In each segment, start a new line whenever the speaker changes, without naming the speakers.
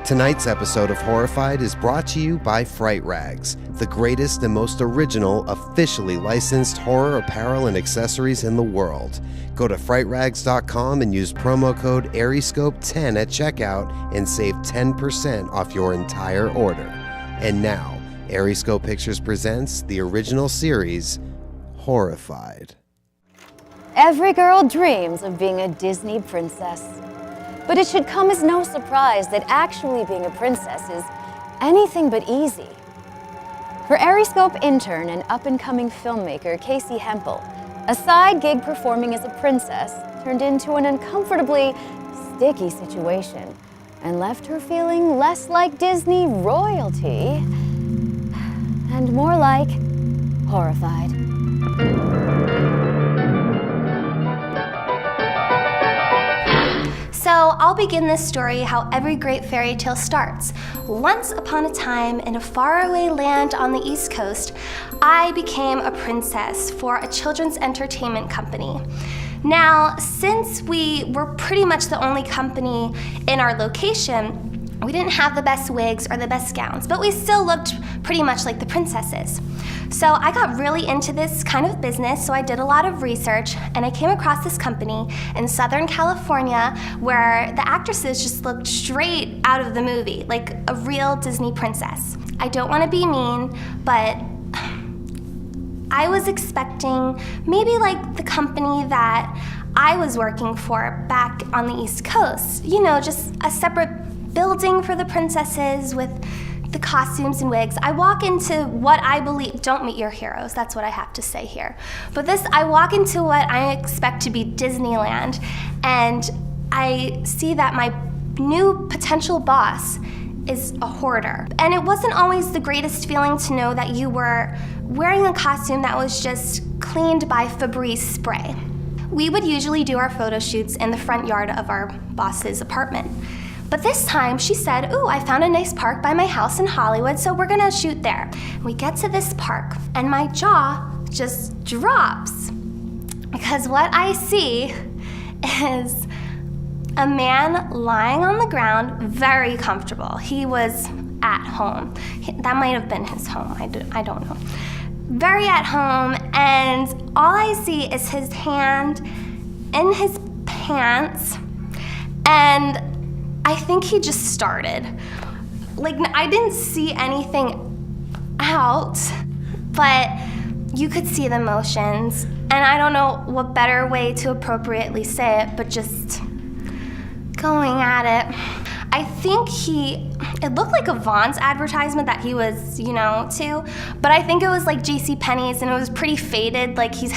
Tonight's episode of Horrified is brought to you by Fright Rags, the greatest and most original, officially licensed horror apparel and accessories in the world. Go to frightrags.com and use promo code ArieScope10 at checkout and save 10% off your entire order. And now, ArieScope Pictures presents the original series, Horrified.
Every girl dreams of being a Disney princess. But it should come as no surprise that actually being a princess is anything but easy. For ArieScope intern and up-and-coming filmmaker Casey Hempel, a side gig performing as a princess turned into an uncomfortably sticky situation and left her feeling less like Disney royalty and more like horrified.
So I'll begin this story how every great fairy tale starts. Once upon a time, in a faraway land on the East Coast, I became a princess for a children's entertainment company. Now, since we were pretty much the only company in our location, we didn't have the best wigs or the best gowns, but we still looked pretty much like the princesses. So I got really into this kind of business, so I did a lot of research, and I came across this company in Southern California where the actresses just looked straight out of the movie, like a real Disney princess. I don't want to be mean, but I was expecting maybe like the company that I was working for back on the East Coast. You know, just a separate building for the princesses with the costumes and wigs. I walk into what I believe, don't meet your heroes, that's what I have to say here. But I walk into what I expect to be Disneyland, and I see that my new potential boss is a hoarder. And it wasn't always the greatest feeling to know that you were wearing a costume that was just cleaned by Febreze spray. We would usually do our photo shoots in the front yard of our boss's apartment. But this time she said, "Ooh, I found a nice park by my house in Hollywood, so we're gonna shoot there." We get to this park and my jaw just drops because what I see is a man lying on the ground, very comfortable. He was at home. That might have been his home, I don't know. Very at home, and all I see is his hand in his pants, and I think he just started. Like, I didn't see anything out, but you could see the motions. And I don't know what better way to appropriately say it, but just going at it. I think it looked like a Vaughn's advertisement that he was, to, but I think it was like JCPenney's, and it was pretty faded, like he's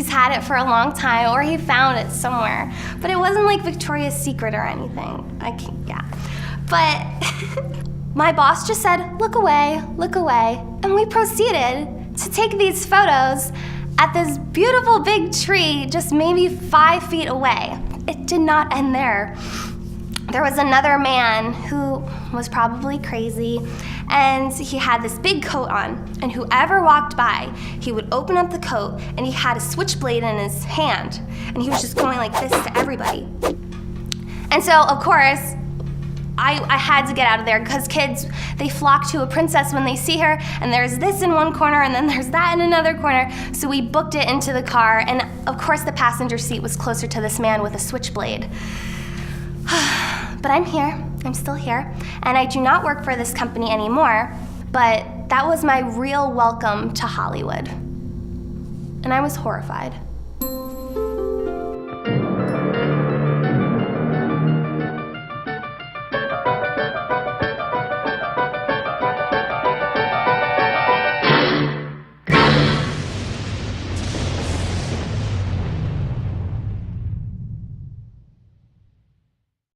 had it for a long time, or he found it somewhere. But it wasn't like Victoria's Secret or anything. But my boss just said, look away, and we proceeded to take these photos at this beautiful big tree just maybe 5 feet away. It did not end there. There was another man who was probably crazy, and he had this big coat on, and whoever walked by, he would open up the coat, and he had a switchblade in his hand, and he was just going like this to everybody. And so, of course, I had to get out of there, because kids, they flock to a princess when they see her, and there's this in one corner, and then there's that in another corner. So we booked it into the car, and of course the passenger seat was closer to this man with a switchblade. But I'm here, I'm still here, and I do not work for this company anymore, but that was my real welcome to Hollywood. And I was horrified.